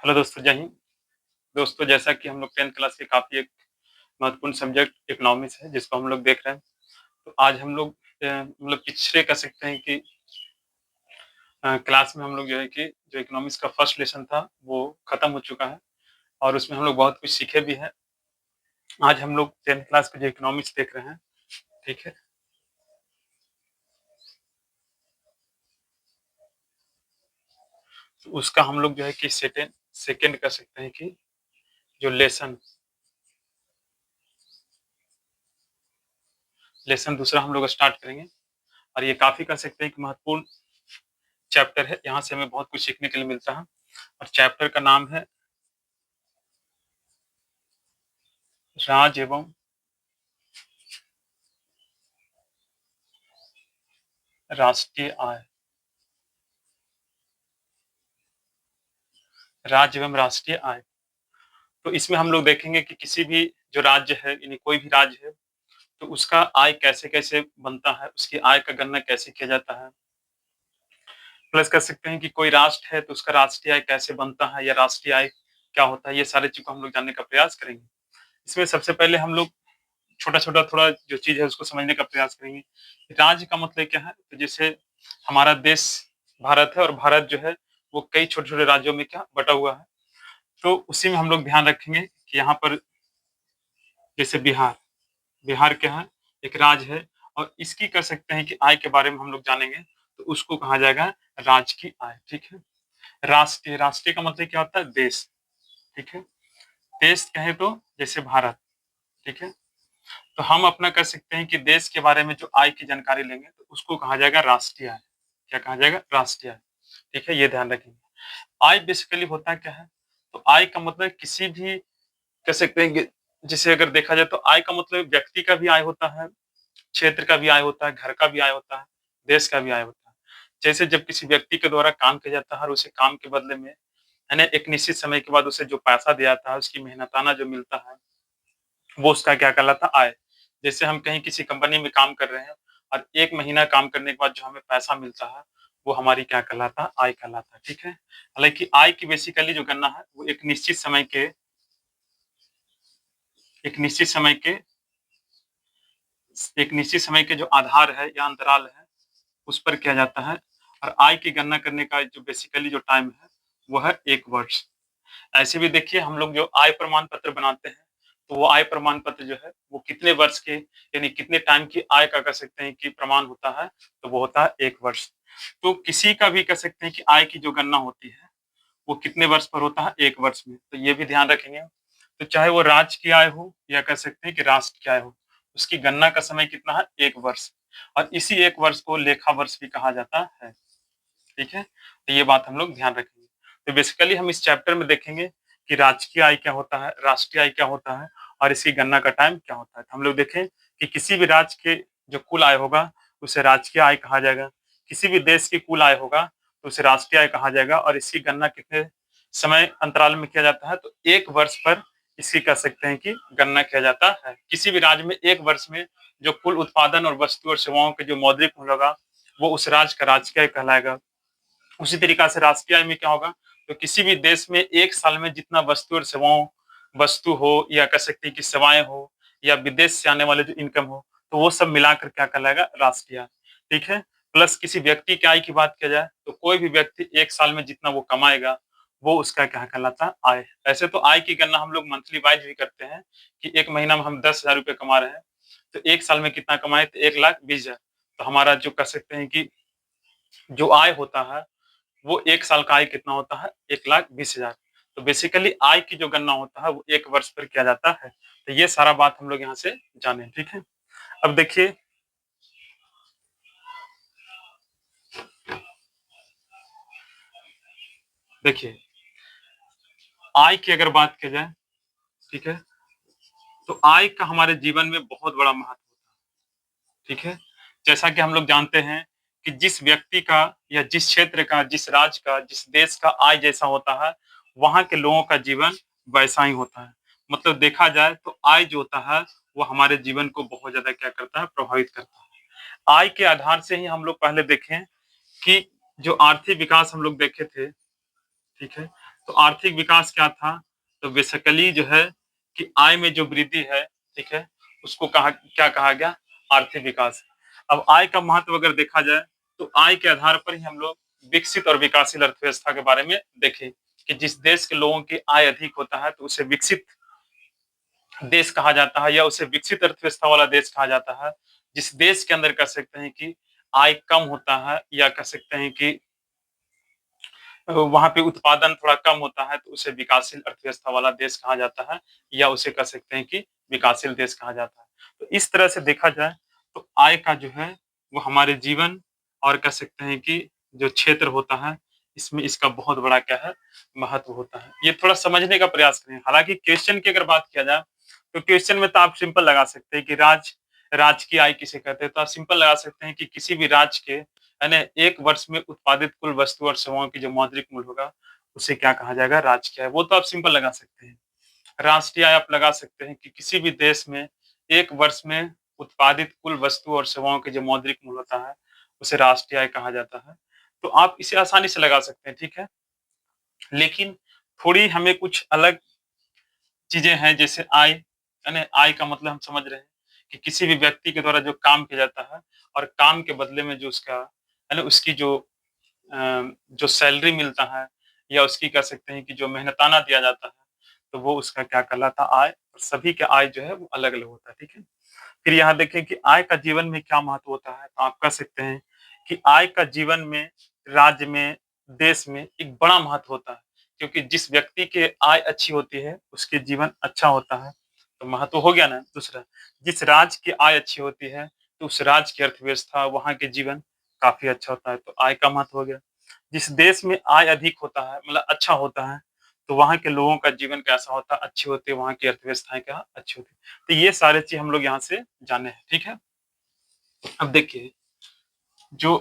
Hello दोस्तों, जय हिंद। दोस्तों, जैसा कि हम लोग 10th क्लास के काफ़ी एक महत्वपूर्ण सब्जेक्ट इकोनॉमिक्स है, जिसको हम लोग देख रहे हैं। तो आज हम लोग मतलब पिछले कह सकते हैं कि क्लास में हम लोग जो है कि जो इकोनॉमिक्स का फर्स्ट लेसन था, वो खत्म हो चुका है और उसमें हम लोग बहुत कुछ सीखे भी हैं। आज हम लोग 10th क्लास के जो इकोनॉमिक्स देख रहे हैं, ठीक है? तो उसका हम लोग जो है कि सेकंड कह सकते हैं कि जो लेसन दूसरा हम लोग स्टार्ट करेंगे और ये काफ़ी कह सकते हैं कि महत्वपूर्ण चैप्टर है। यहाँ से हमें बहुत कुछ सीखने के लिए मिलता है और चैप्टर का नाम है राज एवं राष्ट्रीय आय। राज्य एवं राष्ट्रीय आय। तो इसमें हम लोग देखेंगे कि किसी भी जो राज्य है, यानी कोई भी राज्य है, तो उसका आय कैसे-कैसे बनता है, उसकी आय का गणना कैसे किया जाता है। प्लस कह सकते हैं कि कोई राष्ट्र है तो उसका राष्ट्रीय आय कैसे बनता है या राष्ट्रीय आय क्या होता है, ये सारी चीज़ को हम लोग जानने का प्रयास करेंगे। इसमें सबसे पहले हम लोग छोटा-छोटा थोड़ा जो चीज़ है उसको समझने का प्रयास करेंगे। राज्य का मतलब क्या है? तो जैसे हमारा देश भारत है और भारत जो है वो कई छोटे-छोटे राज्यों में क्या बँटा हुआ है। तो उसी में हम लोग ध्यान रखेंगे कि यहाँ पर जैसे बिहार क्या है? एक राज्य है और इसकी कह सकते हैं कि आय के बारे में हम लोग जानेंगे, तो उसको कहा जाएगा राज्य की आय, ठीक है? राष्ट्रीय का मतलब क्या होता है? देश, ठीक है? देश कहें तो जैसे भारत, ठीक है? तो हम अपना कह सकते हैं कि देश के बारे में जो आय की जानकारी लेंगे, तो उसको कहा जाएगा राष्ट्रीय आय। क्या कहा जाएगा? राष्ट्रीय आय, ठीक है? ये ध्यान रखेंगे। आय बेसिकली होता क्या है? तो आय का मतलब किसी भी कह सकते हैं कि जिसे अगर देखा जाए तो आय का मतलब व्यक्ति का भी आय होता है, क्षेत्र का भी आय होता है, घर का भी आय होता है, देश का भी आय होता है। जैसे जब किसी व्यक्ति के द्वारा काम किया जाता है और उसे काम के बदले में है ना एक निश्चित समय के बाद उसे जो पैसा दिया जाता है, उसकी मेहनताना जो मिलता है, वो उसका क्या कहलाता है? आय। जैसे हम कहीं किसी कंपनी में काम कर रहे हैं और 1 महीना काम करने के बाद जो हमें पैसा मिलता है, वो हमारी क्या कहलाता है? आय कहलाता है, ठीक है? हालाँकि आय की बेसिकली जो गणना है, वो एक निश्चित समय के जो आधार है या अंतराल है, उस पर किया जाता है और आय की गणना करने का जो बेसिकली जो टाइम है, वो है 1 वर्ष। ऐसे भी देखिए हम लोग जो आय प्रमाण पत्र बनाते हैं, तो वो आय प्रमाण पत्र जो है, वो कितने वर्ष के यानी कितने टाइम की आय का कह सकते हैं कि प्रमाण होता है, तो वो होता है 1 वर्ष। तो किसी का भी कह सकते हैं कि आय की जो गणना होती है, वो कितने वर्ष पर होता है? 1 वर्ष में। तो ये भी ध्यान रखेंगे। तो चाहे वो राज्य की आय हो या कह सकते हैं कि राष्ट्र की आय हो, उसकी गणना का समय कितना है? 1 वर्ष और इसी 1 वर्ष को लेखा वर्ष भी कहा जाता है। ठीक है? तो ये बात हम लोग ध्यान रखेंगे। तो बेसिकली हम इस चैप्टर में देखेंगे कि राजकीय आय क्या होता है, राष्ट्रीय आय क्या होता है और इसकी गणना का टाइम क्या होता है। तो हम लोग देखें कि किसी भी राज्य के जो कुल आय होगा, उसे राजकीय आय कहा जाएगा। किसी भी देश की कुल आय होगा, तो उसे राष्ट्रीय आय कहा जाएगा और इसकी गणना कितने समय अंतराल में किया जाता है, तो 1 वर्ष पर इसकी कह सकते हैं कि गणना किया जाता है। किसी भी राज्य में 1 वर्ष में जो कुल उत्पादन और वस्तु और सेवाओं के जो मौद्रिक मूल्य होगा, वो उस राज्य का राजकीय आय कहलाएगा। उसी तरीक़ा से राष्ट्रीय आय में क्या होगा, तो किसी भी देश में 1 साल में जितना वस्तु हो या कह सकते हैं कि सेवाएँ हो या विदेश से आने वाले जो इनकम हो, तो वो सब मिलाकर क्या कहलाएगा? राष्ट्रीय आय, ठीक है? प्लस किसी व्यक्ति की आय की बात किया जाए, तो कोई भी व्यक्ति 1 साल में जितना वो कमाएगा, वो उसका क्या कहलाता है? आय। ऐसे तो आय की गणना हम लोग मंथली वाइज़ भी करते हैं कि 1 महीना में हम 10,000 रुपए कमा रहे हैं, तो 1 साल में कितना कमाए? तो 1,20,000। तो हमारा जो कह सकते हैं कि जो आय होता है वो 1 साल का आय कितना होता है? 1,20,000। तो बेसिकली आय की जो गणना होता है वो 1 वर्ष पर किया जाता है। तो ये सारा बात हम लोग यहाँ से जाने, ठीक है? अब देखिए आय की अगर बात की जाए, ठीक है? तो आय का हमारे जीवन में बहुत बड़ा महत्व होता है, ठीक है? जैसा कि हम लोग जानते हैं कि जिस व्यक्ति का या जिस क्षेत्र का, जिस राज्य का, जिस देश का आय जैसा होता है, वहाँ के लोगों का जीवन वैसा ही होता है। मतलब देखा जाए तो आय जो होता है, वो हमारे जीवन को बहुत ज़्यादा क्या करता है? प्रभावित करता है। आय के आधार से ही हम लोग पहले देखें कि जो आर्थिक विकास हम लोग देखे थे, ठीक है? तो आर्थिक विकास क्या था? तो बेसिकली जो है कि आय में जो वृद्धि है, ठीक है, उसको क्या कहा गया? आर्थिक विकास। अब आय का महत्व अगर देखा जाए, तो आय के आधार पर ही हम लोग विकसित और विकासशील अर्थव्यवस्था के बारे में देखें कि जिस देश के लोगों की आय अधिक होता है, तो उसे विकसित देश कहा जाता है या उसे विकसित अर्थव्यवस्था वाला देश कहा जाता है। जिस देश के अंदर कह सकते हैं कि आय कम होता है या कह सकते हैं कि वहाँ पे उत्पादन थोड़ा कम होता है, तो उसे विकासशील अर्थव्यवस्था वाला देश कहा जाता है या उसे कह सकते हैं कि विकासशील देश कहा जाता है। तो इस तरह से देखा जाए, तो आय का जो है वो हमारे जीवन और कह सकते हैं कि जो क्षेत्र होता है, इसमें इसका बहुत बड़ा क्या है? महत्व होता है। ये थोड़ा समझने का प्रयास करें। हालाँकि क्वेश्चन की अगर बात किया जाए, तो क्वेश्चन में तो आप सिंपल लगा सकते हैं कि राज्य की आय किसे कहते हैं? तो आप सिंपल लगा सकते हैं कि किसी भी राज्य के यानी 1 वर्ष में उत्पादित कुल वस्तु और सेवाओं की जो मौद्रिक मूल्य होगा, उसे क्या कहा जाएगा? राज्य की आय। वो तो आप सिंपल लगा सकते हैं। राष्ट्रीय आय आप लगा सकते हैं कि किसी भी देश में 1 वर्ष में उत्पादित कुल वस्तु और सेवाओं के जो मौद्रिक मूल्य होता है, उसे राष्ट्रीय आय कहा जाता है। तो आप इसे आसानी से लगा सकते हैं, ठीक है? लेकिन थोड़ी हमें कुछ अलग चीज़ें हैं, जैसे आय, यानी आय का मतलब हम समझ रहे हैं कि किसी भी व्यक्ति के द्वारा जो काम किया जाता है और काम के बदले में जो उसका यानी उसकी जो सैलरी मिलता है या उसकी कह सकते हैं कि जो मेहनताना दिया जाता है, तो वो उसका क्या कहलाता है? आय। और सभी के आय जो है वो अलग-अलग होता है, ठीक है? फिर यहाँ देखें कि आय का जीवन में क्या महत्व होता है, तो आप कह सकते हैं कि आय का जीवन में, राज्य में, देश में एक बड़ा महत्व होता है। क्योंकि जिस व्यक्ति की आय अच्छी होती है, उसके जीवन अच्छा होता है, तो महत्व हो गया ना। दूसरा, जिस राज्य की आय अच्छी होती है, तो उस राज्य की अर्थव्यवस्था, वहाँ के जीवन काफ़ी अच्छा होता है, तो आय का महत्व हो गया। जिस देश में आय अधिक होता है, मतलब अच्छा होता है, तो वहाँ के लोगों का जीवन कैसा होता है? अच्छी होती है, वहाँ की अर्थव्यवस्थाएँ क्या अच्छी होती है। तो ये सारे चीज़ हम लोग यहाँ से जाने हैं, ठीक है? अब देखिए, जो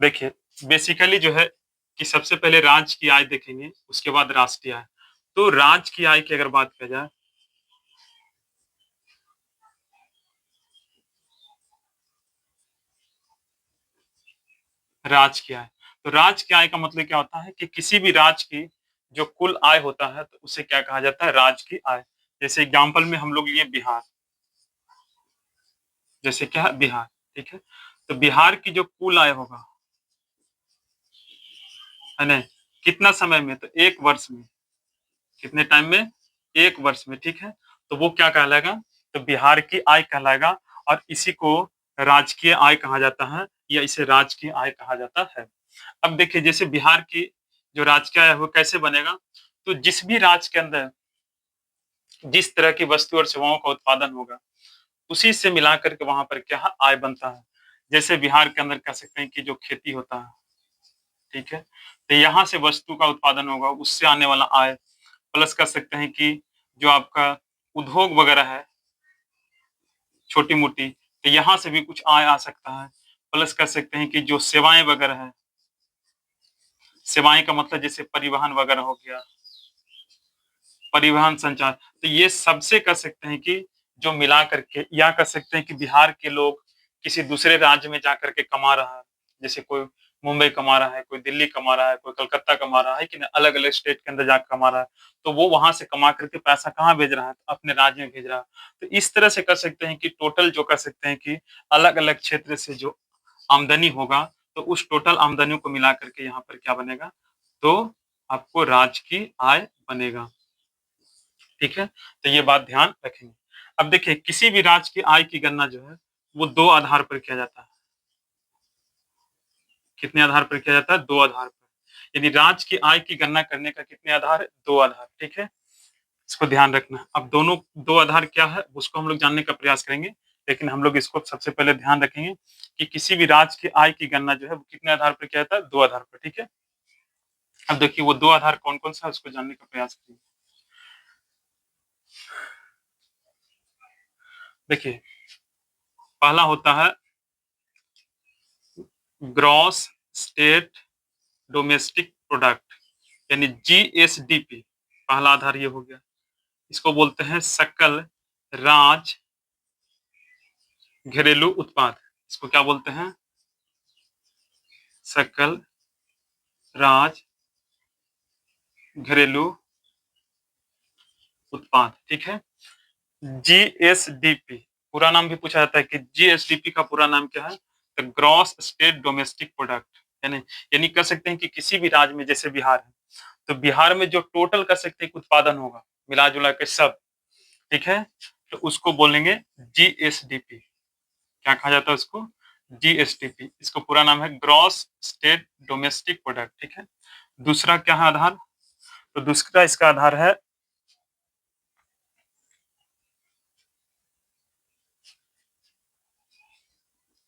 देखिए बेसिकली जो है कि सबसे पहले राज्य की आय देखेंगे, उसके बाद राष्ट्रीय आय। तो राज्य की आय की अगर बात की जाए, राज्य की आय, तो राज्य की आय का मतलब क्या होता है कि किसी भी राज्य की जो कुल आय होता है, तो उसे क्या कहा जाता है? राज्य की आय। जैसे एग्जाम्पल में हम लोग लिए बिहार, जैसे क्या है? बिहार, ठीक है? तो बिहार की जो कुल आय होगा, है ना? कितना समय में? तो 1 वर्ष में। कितने टाइम में? 1 वर्ष में, ठीक है? तो वो क्या कहलाएगा? तो बिहार की आय कहलाएगा और इसी को राजकीय आय कहा जाता है या इसे राज्य की आय कहा जाता है। अब देखिए, जैसे बिहार की जो राजकीय आय है वो कैसे बनेगा? तो जिस भी राज्य के अंदर जिस तरह की वस्तु और सेवाओं का उत्पादन होगा, उसी से मिलाकर के वहाँ पर क्या है? आय बनता है। जैसे बिहार के अंदर कह सकते हैं कि जो खेती होता है, ठीक है? तो यहाँ से वस्तु का उत्पादन होगा, उससे आने वाला आय, प्लस कर सकते हैं कि जो आपका उद्योग वगैरह है, छोटी-मोटी, तो यहाँ से भी कुछ आय आ सकता है। प्लस कर सकते हैं कि जो सेवाएँ वगैरह हैं, सेवाएँ का मतलब जैसे परिवहन वगैरह हो गया, परिवहन संचार, तो ये सबसे कह सकते हैं कि जो मिला करके या कह सकते हैं कि बिहार के लोग किसी दूसरे राज्य में जाकर के कमा रहा है। जैसे कोई मुंबई कमा रहा है, कोई दिल्ली कमा रहा है, कोई कलकत्ता कमा रहा है कि नहीं, अलग-अलग स्टेट के अंदर जाके कमा रहा है। तो वो वहाँ से कमा करके पैसा कहाँ भेज रहा है? अपने राज्य में भेज रहा है। तो इस तरह से कह सकते हैं कि टोटल जो कह सकते हैं कि अलग-अलग क्षेत्र से जो आमदनी होगा, तो उस टोटल आमदनियों को मिला करके यहाँ पर क्या बनेगा? तो आपको राज्य की आय बनेगा। ठीक है? तो ये बात ध्यान रखेंगे। अब देखिए, किसी भी राज्य की आय की गणना जो है, वो 2 आधार पर किया जाता है। कितने आधार पर किया जाता है? 2 आधार पर। यदि राज्य की आय की गणना करने का कितने आधार है? 2 आधार, ठीक है? इसको ध्यान रखना है। अब दोनों 2 आधार क्या है, उसको हम लोग जानने का प्रयास करेंगे। लेकिन हम लोग इसको सबसे पहले ध्यान रखेंगे कि किसी भी राज्य की आय की गणना जो है, वो कितने आधार पर किया जाता है? 2 आधार पर, ठीक है? अब देखिए वो 2 आधार कौन-कौन सा है, उसको जानने का प्रयास करेंगे। देखिए, पहला होता है ग्रॉस स्टेट डोमेस्टिक प्रोडक्ट, यानी जीएसडीपी, पहला आधार ये हो गया। इसको बोलते हैं सकल राज्य घरेलू उत्पाद। इसको क्या बोलते हैं? सकल राज घरेलू उत्पाद, ठीक है। जीएसडीपी पूरा नाम भी पूछा जाता है कि जीएसडीपी का पूरा नाम क्या है, तो ग्रॉस स्टेट डोमेस्टिक प्रोडक्ट, यानी यानी कह सकते हैं कि किसी भी राज्य में, जैसे बिहार है, तो बिहार में जो टोटल कह सकते हैं कि उत्पादन होगा मिला जुला के सब, ठीक है, तो उसको बोलेंगे जीएसडीपी। क्या कहा जाता है उसको, जीएसडीपी। इसको पूरा नाम है ग्रॉस स्टेट डोमेस्टिक प्रोडक्ट, ठीक है। दूसरा क्या है आधार, तो दूसरा इसका आधार है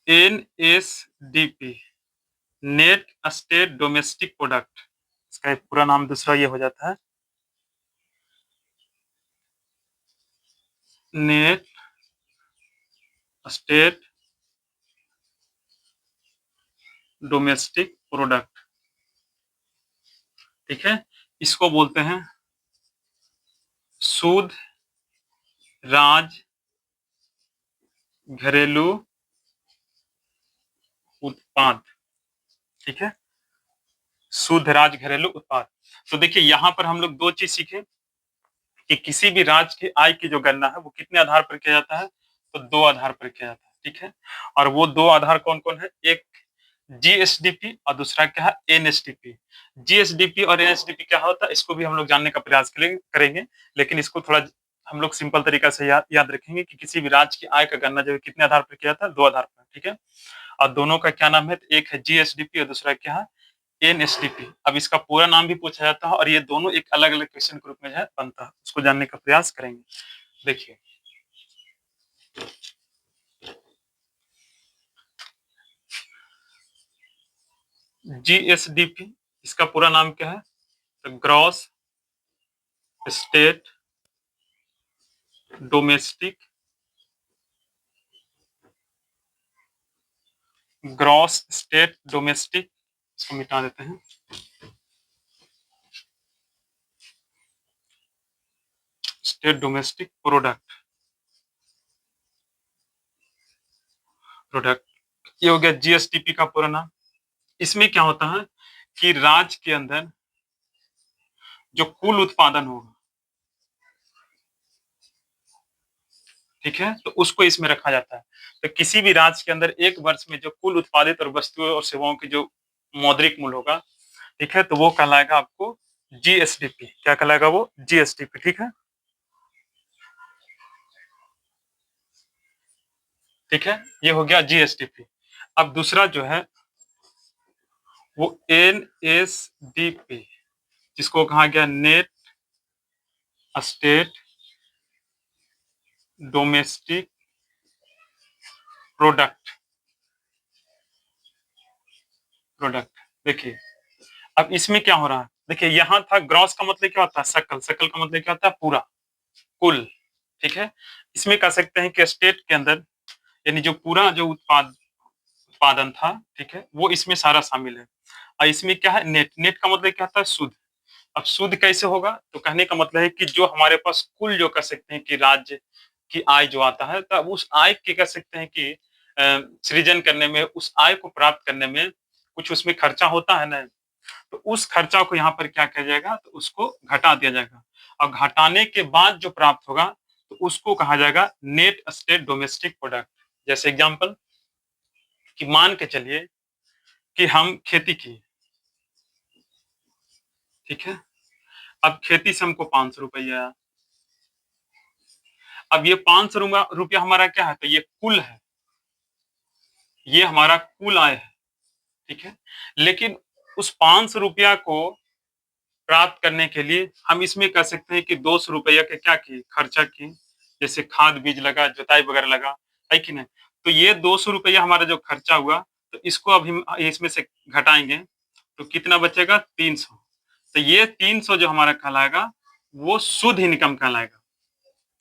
NSDP, net state domestic product. इसका एक पूरा नाम दूसरा ये हो जाता है नेट स्टेट डोमेस्टिक प्रोडक्ट, ठीक है। इसको बोलते हैं शुद्ध राज घरेलू उत्पाद, ठीक है, शुद्ध राज घरेलू उत्पाद। तो देखिए यहां पर हम लोग दो चीज सीखे कि किसी भी राज्य की आय की जो गणना है वो कितने आधार पर किया जाता है, तो दो आधार पर किया जाता है, ठीक है। और वो दो आधार कौन कौन है, एक जीएसडीपी और दूसरा क्या है एनएसडीपी। जीएसडीपी और एनएसडीपी क्या होता है इसको भी हम लोग जानने का प्रयास करेंगे, लेकिन इसको थोड़ा हम लोग सिंपल तरीका से याद रखेंगे कि किसी भी राज्य की आय का गणना जो है कितने आधार पर किया जाता है, दो आधार पर, ठीक है। और दोनों का क्या नाम है, तो एक है जीएसडीपी और दूसरा क्या है एनएसडीपी। अब इसका पूरा नाम भी पूछा जाता है और ये दोनों एक अलग अलग क्वेश्चन के रूप में जो है बनता है, उसको जानने का प्रयास करेंगे। देखिए जीएसडीपी इसका पूरा नाम क्या है, तो gross state domestic, gross state domestic, इसको मिटा देते हैं, स्टेट डोमेस्टिक प्रोडक्ट, ये हो गया जीएसडीपी का पूरा नाम। इसमें क्या होता है कि राज्य के अंदर जो कुल उत्पादन होगा, ठीक है, तो उसको इसमें रखा जाता है। तो किसी भी राज्य के अंदर एक वर्ष में जो कुल उत्पादित और वस्तुओं और सेवाओं की जो मौद्रिक मूल्य होगा, ठीक है, तो वो कहलाएगा आपको जीएसडीपी। क्या कहलाएगा वो, जीएसडीपी, ठीक है, ठीक है, ये हो गया जीएसडीपी। अब दूसरा जो है वो एनएसडीपी, जिसको कहा गया नेट स्टेट डोमेस्टिक प्रोडक्ट, देखिए अब इसमें क्या हो रहा है, देखिए यहाँ था ग्रॉस का मतलब क्या होता है, सकल, सकल का मतलब क्या होता है, पूरा, कुल, ठीक है। इसमें कह सकते हैं कि स्टेट के अंदर यानी जो पूरा जो उत्पादन था, ठीक है, वो इसमें सारा शामिल है। और इसमें क्या है, नेट, नेट का मतलब क्या होता है, शुद्ध। अब शुद्ध कैसे होगा, तो कहने का मतलब है कि जो हमारे पास कुल जो कह सकते हैं कि राज्य की आय जो आता है, तब उस आय के कह सकते हैं कि सृजन करने में, उस आय को प्राप्त करने में कुछ उसमें खर्चा होता है ना, तो उस खर्चा को यहाँ पर क्या किया जाएगा, तो उसको घटा दिया जाएगा। और घटाने के बाद जो प्राप्त होगा तो उसको कहा जाएगा नेट स्टेट डोमेस्टिक प्रोडक्ट। जैसे एग्जांपल कि मान के चलिए कि हम खेती की, ठीक है, अब खेती से हमको 500 रुपया आया। अब ये 500 रुपया हमारा क्या है, तो ये कुल है, ये हमारा कुल आय है, ठीक है। लेकिन उस 500 रुपया को प्राप्त करने के लिए हम इसमें कह सकते हैं कि 200 रुपया के क्या किए, खर्चा किए, जैसे खाद बीज लगा, जोताई वगैरह लगा, है कि नहीं। तो ये 200 रुपया हमारा जो खर्चा हुआ, तो इसको अब हम इसमें से घटाएंगे तो कितना बचेगा, 300। तो ये 300 जो हमारा कहलाएगा वो शुद्ध इनकम कहलाएगा।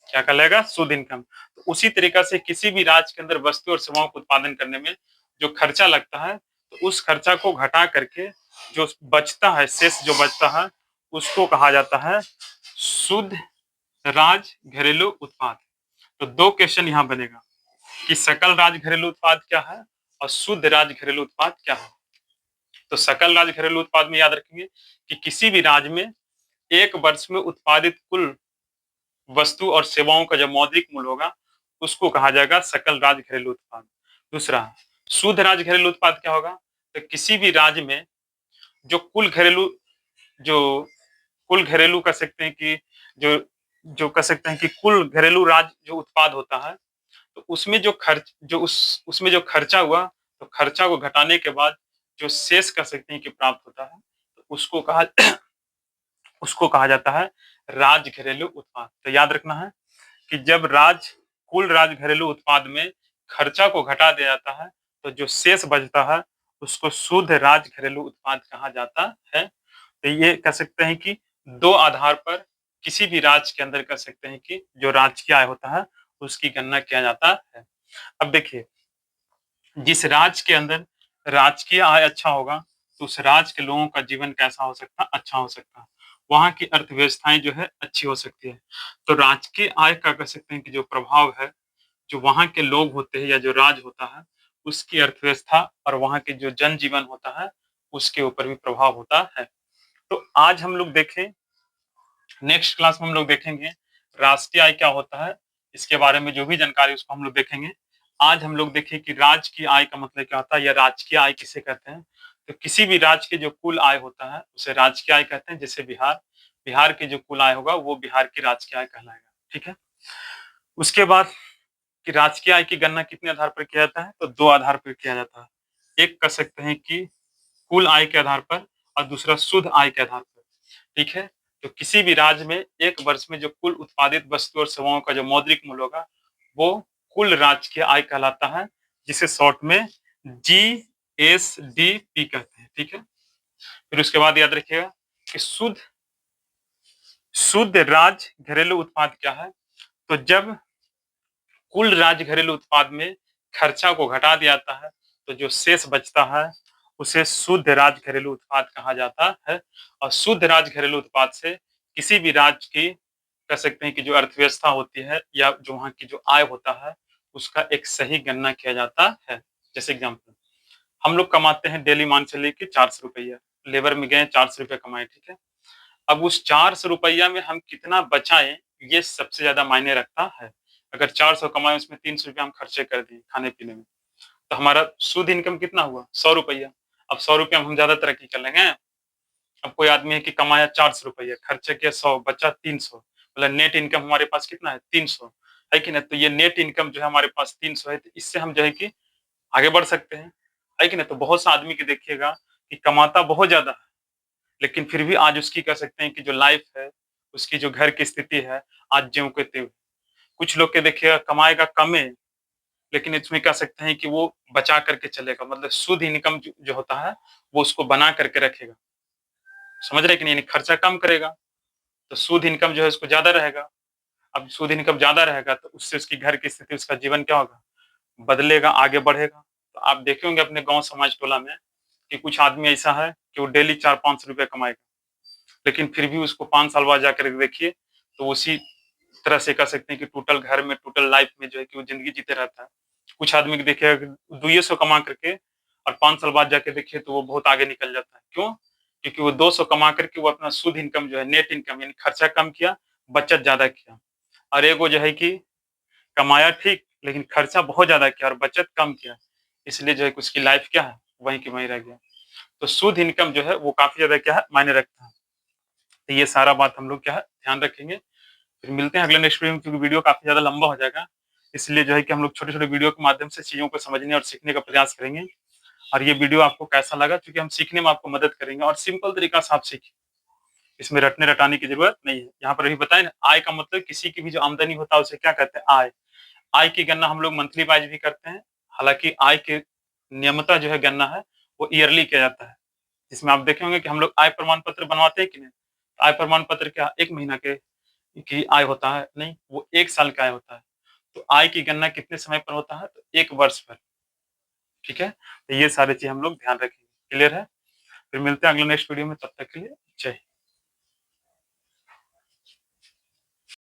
क्या कहलाएगा, शुद्ध इनकम। तो उसी तरीका से किसी भी राज्य के अंदर वस्तु और सेवाओं को उत्पादन करने में जो खर्चा लगता है, तो उस खर्चा को घटा करके जो बचता है, शेष जो बचता है, उसको कहा जाता है शुद्ध राज घरेलू उत्पाद। तो दो क्वेश्चन यहाँ बनेगा कि सकल राज घरेलू उत्पाद क्या है और शुद्ध राज घरेलू उत्पाद क्या है। तो सकल राज्य घरेलू उत्पाद में याद रखेंगे कि किसी भी राज्य में एक वर्ष में उत्पादित कुल वस्तु और सेवाओं का जो मौद्रिक मूल्य होगा उसको कहा जाएगा सकल राज्य घरेलू उत्पाद। दूसरा, शुद्ध राज्य घरेलू उत्पाद क्या होगा? तो किसी भी राज्य में जो जो कुल घरेलू कह सकते हैं कि जो जो कह सकते हैं कि कुल घरेलू राज्य जो उत्पाद होता है, तो उसमें जो खर्चा हुआ, तो खर्चा को घटाने के बाद जो शेष कह सकते हैं कि प्राप्त होता है, तो उसको कहा जाता है राज्य घरेलू उत्पाद। तो याद रखना है कि जब कुल राज्य घरेलू उत्पाद में खर्चा को घटा दिया जाता है, तो जो शेष बचता है उसको शुद्ध राज्य घरेलू उत्पाद कहा जाता है। तो ये कह सकते हैं कि दो आधार पर किसी भी राज्य के अंदर कह सकते हैं कि जो राजकीय आय होता है उसकी गणना किया जाता है। अब देखिए, जिस राज्य के अंदर राजकीय आय अच्छा होगा तो उस राज्य के लोगों का जीवन कैसा हो सकता है? अच्छा हो सकता है। वहां की अर्थव्यवस्थाएं जो है अच्छी हो सकती है। तो राजकीय आय का कह सकते हैं कि जो प्रभाव है, जो वहां के लोग होते हैं या जो राज्य होता है उसकी अर्थव्यवस्था और वहां के जो जनजीवन होता है उसके ऊपर भी प्रभाव होता है। तो आज हम लोग देखें, नेक्स्ट क्लास में हम लोग देखेंगे राष्ट्रीय आय क्या होता है, इसके बारे में जो भी जानकारी उसको हम लोग देखेंगे। आज हम लोग देखें कि राज्य की आय का मतलब क्या होता है या राजकीय आय किसे कहते हैं। तो किसी भी राज्य के जो कुल आय होता है उसे राजकीय आय कहते हैं। जैसे बिहार के जो कुल आय होगा वो बिहार की राजकीय आय कहलाएगा। ठीक है। उसके बाद कि राजकीय आय की गणना कितने आधार पर किया जाता है, तो दो आधार पर किया जाता है। एक कह सकते हैं कि कुल आय के आधार पर और दूसरा शुद्ध आय के आधार पर। ठीक है। तो किसी भी राज्य में एक वर्ष में जो कुल उत्पादित वस्तु और सेवाओं का जो मौद्रिक मूल्य होगा वो कुल राजकीय आय कहलाता है, जिसे शॉर्ट में GSDP कहते हैं। ठीक है। फिर उसके बाद याद रखिएगा कि शुद्ध राज्य घरेलू उत्पाद क्या है। तो जब कुल राज्य घरेलू उत्पाद में खर्चा को घटा दिया जाता है तो जो शेष बचता है उसे शुद्ध राज्य घरेलू उत्पाद कहा जाता है। और शुद्ध राज्य घरेलू उत्पाद से किसी भी राज्य की कह सकते हैं कि जो अर्थव्यवस्था होती है या जो वहाँ की जो आय होता है उसका एक सही गणना किया जाता है। जैसे एग्जाम्पल, हम लोग कमाते हैं डेली, मान चलिए कि 400 रुपया, लेबर में गए 400 रुपया कमाए। ठीक है। अब उस 400 रुपया में हम कितना बचाएं ये सबसे ज्यादा मायने रखता है। अगर 400 कमाए उसमें 300 रुपया हम खर्चे कर दिए खाने पीने में, तो हमारा शुद्ध इनकम कितना हुआ? 100 रुपया। अब 100 रुपया में हम ज्यादा तरक्की कर लेंगे। अब कोई आदमी है कि कमाया 400 रुपया, खर्चे किया 100, बचा 300, मतलब नेट इनकम हमारे पास कितना है? 300 है कि नहीं। तो ये नेट इनकम जो है हमारे पास 300 है, तो इससे हम जो है कि आगे बढ़ सकते हैं, है कि नहीं। तो बहुत सा आदमी की देखिएगा कि कमाता बहुत ज्यादा है लेकिन फिर भी आज उसकी कह सकते हैं कि जो लाइफ है, उसकी जो घर की स्थिति है, आज ज्यों के त्यों। कुछ लोग के देखिएगा कमाएगा कम है लेकिन इसमें कह सकते हैं कि वो बचा करके चलेगा, मतलब शुद्ध इनकम जो होता है वो उसको बना करके रखेगा। समझ रहे कि नहीं? यानी खर्चा कम करेगा तो शुद्ध इनकम जो है उसको ज्यादा रहेगा। अब शुद्ध इनकम ज्यादा रहेगा तो उससे उसकी घर की स्थिति, उसका जीवन क्या होगा? बदलेगा, आगे बढ़ेगा। तो आप देखे होंगे अपने गांव समाज टोला में कि कुछ आदमी ऐसा है कि वो डेली 400-500 रुपया कमाएगा लेकिन फिर भी उसको 5 साल बाद जाकर देखिए तो उसी तरह से कह सकते हैं कि टोटल घर में, टोटल लाइफ में जो है कि वो जिंदगी जीते रहता है। कुछ आदमी को देखिए 200 कमा करके और 5 साल बाद जाके देखिए तो वो बहुत आगे निकल जाता है। क्यों? क्योंकि वो 200 कमा करके वो अपना शुद्ध इनकम जो है, नेट इनकम यानी खर्चा कम किया, बचत ज्यादा किया। और एक वो जो है कि कमाया ठीक लेकिन खर्चा बहुत ज्यादा किया और बचत कम किया, इसलिए जो है कि उसकी लाइफ क्या है, वहीं की वहीं रह गया। तो शुद्ध इनकम जो है वो काफी ज्यादा क्या है, मायने रखता है। तो ये सारा बात हम लोग क्या है ध्यान रखेंगे। फिर मिलते हैं अगले नेक्स्ट वीडियो में, क्योंकि वीडियो काफी ज्यादा लंबा हो जाएगा, इसलिए जो है कि हम लोग छोटे छोटे वीडियो के माध्यम से चीजों को समझने और सीखने का प्रयास करेंगे। और ये वीडियो आपको कैसा लगा, क्योंकि हम सीखने में आपको मदद करेंगे और सिंपल तरीका से आप सीखें, इसमें रटने रटाने की जरूरत नहीं है। यहाँ पर अभी बताए ना, आय का मतलब किसी की भी जो आमदनी होता है उसे क्या कहते हैं? आय। आय की गणना हम लोग मंथली वाइज भी करते हैं, हालांकि आय के नियमता जो है गणना है वो ईयरली किया जाता है, जिसमें आप देखे होंगे कि हम लोग आय प्रमाण पत्र बनवाते हैं कि नहीं। आय प्रमाण पत्र क्या एक महीना के की आय होता है? नहीं, वो 1 साल का आय होता है। तो आय की गणना कितने समय पर होता है? तो 1 वर्ष पर। ठीक है। तो ये सारी चीज हम लोग ध्यान रखेंगे। क्लियर है? फिर मिलते हैं अगले नेक्स्ट वीडियो में, तब तक के लिए जय हिंद।